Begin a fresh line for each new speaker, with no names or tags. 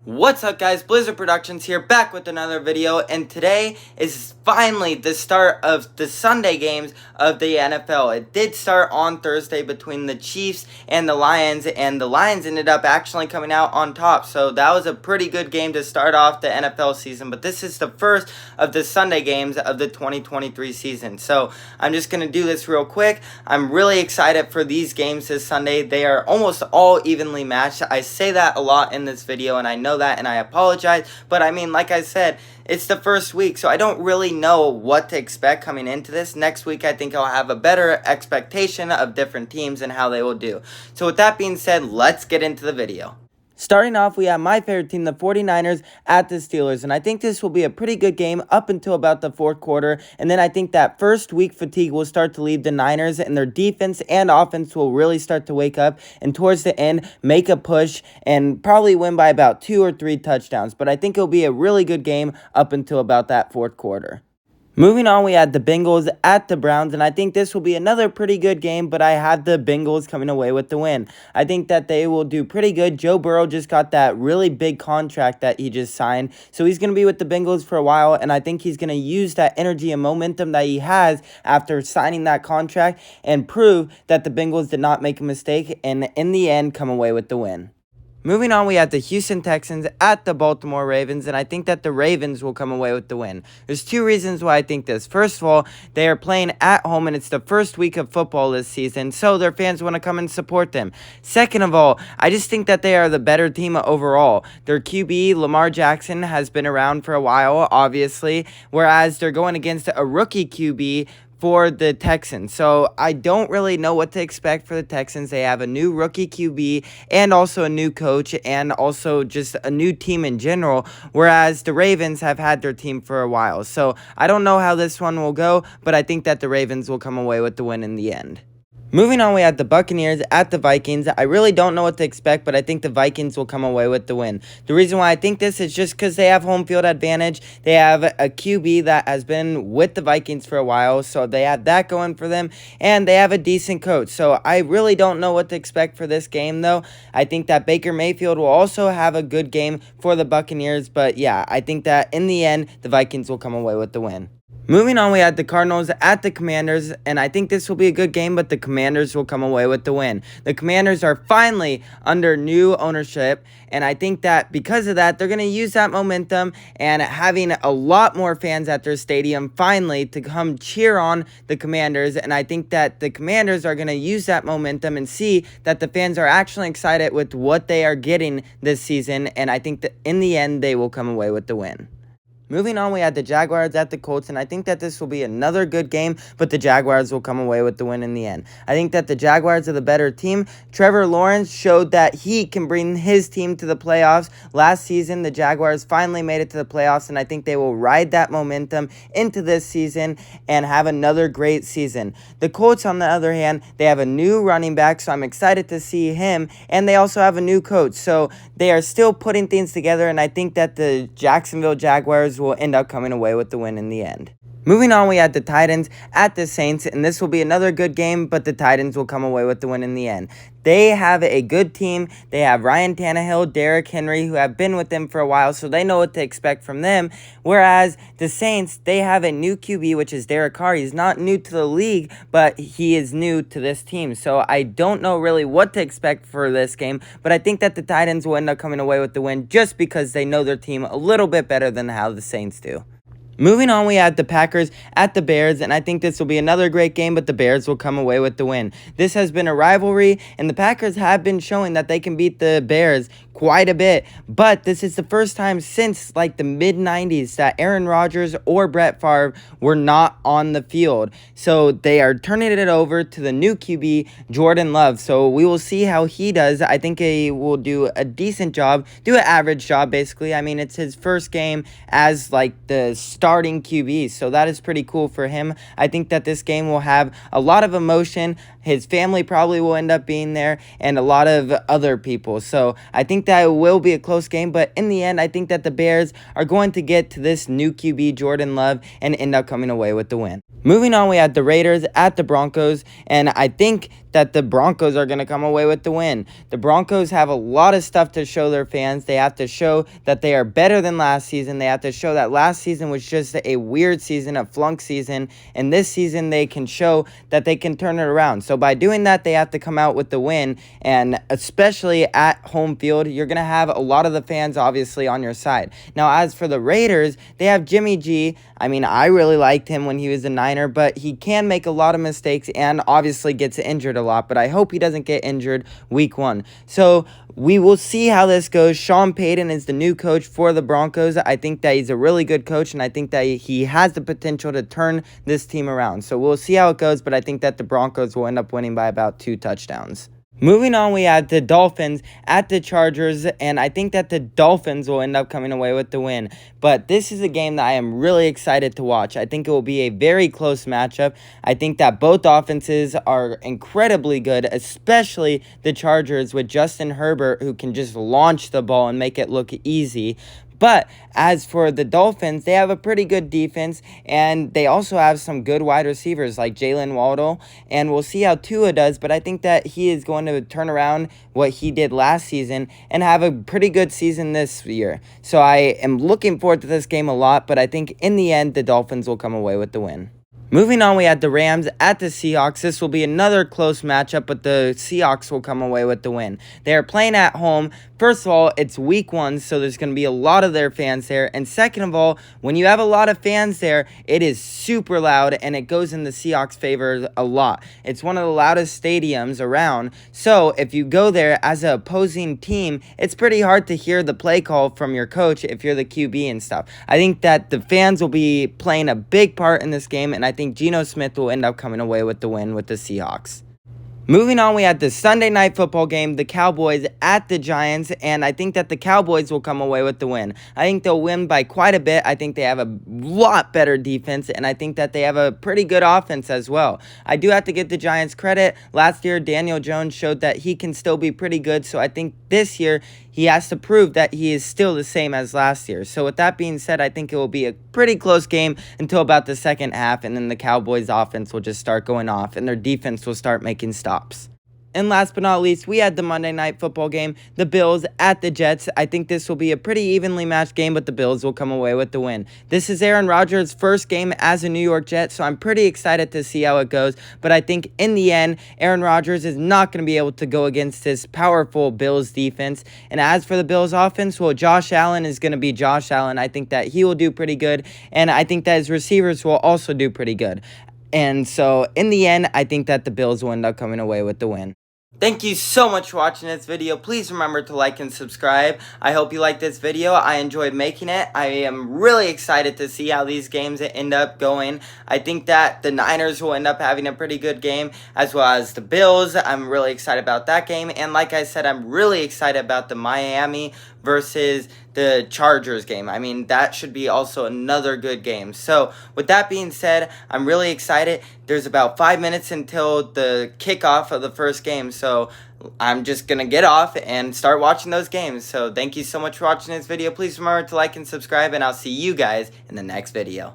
What's up guys, Blizzard Productions here, back with another video, and today is finally the start of the Sunday games of the NFL. It did start on Thursday between the Chiefs and the Lions ended up actually coming out on top, so that was a pretty good game to start off the NFL season, but this is the first of the Sunday games of the 2023 season, so I'm just going to do this real quick. I'm really excited for these games this Sunday. They are almost all evenly matched. I say that a lot in this video, and I know that, and I apologize, but I mean, like I said, it's the first week, so I don't really know what to expect coming into this. Next week, I think I'll have a better expectation of different teams and how they will do. So with that being said, let's get into the video. Starting off, we have my favorite team, the 49ers, at the Steelers, and I think this will be a pretty good game up until about the fourth quarter, and then I think that first week fatigue will start to leave the Niners, and their defense and offense will really start to wake up, and towards the end, make a push, and probably win by about 2 or 3 touchdowns, but I think it'll be a really good game up until about that fourth quarter. Moving on, we had the Bengals at the Browns, and I think this will be another pretty good game, but I have the Bengals coming away with the win. I think that they will do pretty good. Joe Burrow just got that really big contract that he just signed, so he's going to be with the Bengals for a while, and I think he's going to use that energy and momentum that he has after signing that contract and prove that the Bengals did not make a mistake, and in the end, come away with the win. Moving on, we have the Houston Texans at the Baltimore Ravens, and I think that the Ravens will come away with the win. There's 2 reasons why I think this. First of all, they are playing at home, and it's the first week of football this season, so their fans want to come and support them. Second of all, I just think that they are the better team overall. Their QB, Lamar Jackson, has been around for a while, obviously, whereas they're going against a rookie QB for the Texans. So I don't really know what to expect for the Texans. They have a new rookie QB and also a new coach and also just a new team in general, whereas the Ravens have had their team for a while. So I don't know how this one will go, but I think that the Ravens will come away with the win in the end. Moving on, we had the Buccaneers at the Vikings. I really don't know what to expect, but I think the Vikings will come away with the win. The reason why I think this is just because they have home field advantage. They have a QB that has been with the Vikings for a while, so they have that going for them, and they have a decent coach. So I really don't know what to expect for this game, though. I think that Baker Mayfield will also have a good game for the Buccaneers, but yeah, I think that in the end, the Vikings will come away with the win. Moving on, we had the Cardinals at the Commanders, and I think this will be a good game, but the Commanders will come away with the win. The Commanders are finally under new ownership, and I think that because of that, they're going to use that momentum and having a lot more fans at their stadium finally to come cheer on the Commanders, and I think that the Commanders are going to use that momentum and see that the fans are actually excited with what they are getting this season, and I think that in the end, they will come away with the win. Moving on, we had the Jaguars at the Colts, and I think that this will be another good game, but the Jaguars will come away with the win in the end. I think that the Jaguars are the better team. Trevor Lawrence showed that he can bring his team to the playoffs. Last season, the Jaguars finally made it to the playoffs, and I think they will ride that momentum into this season and have another great season. The Colts, on the other hand, they have a new running back, so I'm excited to see him, and they also have a new coach, so they are still putting things together, and I think that the Jacksonville Jaguars will end up coming away with the win in the end. Moving on, we had the Titans at the Saints, and this will be another good game, but the Titans will come away with the win in the end. They have a good team. They have Ryan Tannehill, Derrick Henry, who have been with them for a while, so they know what to expect from them. Whereas the Saints, they have a new QB, which is Derek Carr. He's not new to the league, but he is new to this team. So I don't know really what to expect for this game, but I think that the Titans will end up coming away with the win just because they know their team a little bit better than how the Saints do. Moving on, we had the Packers at the Bears, and I think this will be another great game, but the Bears will come away with the win. This has been a rivalry, and the Packers have been showing that they can beat the Bears quite a bit, but this is the first time since like the mid-90s that Aaron Rodgers or Brett Favre were not on the field. So they are turning it over to the new QB, Jordan Love. So we will see how he does. I think he will do a decent job, do an average job basically. I mean, it's his first game as like the starter starting QB. So that is pretty cool for him. I think that this game will have a lot of emotion. His family probably will end up being there, and a lot of other people. So I think that it will be a close game, but in the end, I think that the Bears are going to get to this new QB, Jordan Love, and end up coming away with the win. Moving on, we had the Raiders at the Broncos, and I think that the Broncos are going to come away with the win. The Broncos have a lot of stuff to show their fans. They have to show that they are better than last season. They have to show that last season was just a weird season, a flunk season, and this season they can show that they can turn it around. So by doing that, they have to come out with the win, and especially at home field, you're going to have a lot of the fans obviously on your side. Now, as for the Raiders, they have Jimmy G. I mean, I really liked him when he was a Niner, but he can make a lot of mistakes and obviously gets injured a lot, but I hope he doesn't get injured week 1. So we will see how this goes. Sean Payton is the new coach for the Broncos. I think that he's a really good coach, and I think that he has the potential to turn this team around. So we'll see how it goes, but I think that the Broncos will end up winning by about 2 touchdowns. Moving on, we had the Dolphins at the Chargers, and I think that the Dolphins will end up coming away with the win. But this is a game that I am really excited to watch. I think it will be a very close matchup. I think that both offenses are incredibly good, especially the Chargers with Justin Herbert, who can just launch the ball and make it look easy. But as for the Dolphins, they have a pretty good defense, and they also have some good wide receivers like Jalen Waddle, and we'll see how Tua does, but I think that he is going to turn around what he did last season and have a pretty good season this year. So I am looking forward to this game a lot, but I think in the end, the Dolphins will come away with the win. Moving on, we had the Rams at the Seahawks. This will be another close matchup, but the Seahawks will come away with the win. They are playing at home. First of all, it's week 1, so there's going to be a lot of their fans there. And second of all, when you have a lot of fans there, it is super loud, and it goes in the Seahawks' favor a lot. It's one of the loudest stadiums around. So if you go there as an opposing team, it's pretty hard to hear the play call from your coach if you're the QB and stuff. I think that the fans will be playing a big part in this game, and I think Geno Smith will end up coming away with the win with the Seahawks. Moving on, we had the Sunday Night Football game, the Cowboys at the Giants, and I think that the Cowboys will come away with the win. I think they'll win by quite a bit. I think they have a lot better defense, and I think that they have a pretty good offense as well. I do have to give the Giants credit. Last year, Daniel Jones showed that he can still be pretty good, so I think this year he has to prove that he is still the same as last year. So with that being said, I think it will be a pretty close game until about the second half, and then the Cowboys' offense will just start going off, and their defense will start making stops. And last but not least, we had the Monday Night Football game, the Bills at the Jets. I think this will be a pretty evenly matched game, but the Bills will come away with the win. This is Aaron Rodgers' first game as a New York Jet, so I'm pretty excited to see how it goes. But I think in the end, Aaron Rodgers is not going to be able to go against this powerful Bills defense. And as for the Bills offense, well, Josh Allen is going to be Josh Allen. I think that he will do pretty good, and I think that his receivers will also do pretty good. And so in the end, I think that the Bills will end up coming away with the win. Thank you so much for watching this video. Please remember to like and subscribe. I hope you liked this video. I enjoyed making it. I am really excited to see how these games end up going. I think that the Niners will end up having a pretty good game, as well as the Bills. I'm really excited about that game. And like I said, I'm really excited about the Miami versus the Chargers game. I mean, that should be also another good game. So with that being said, I'm really excited. There's about 5 minutes until the kickoff of the first game. So I'm just going to get off and start watching those games. So thank you so much for watching this video. Please remember to like and subscribe, and I'll see you guys in the next video.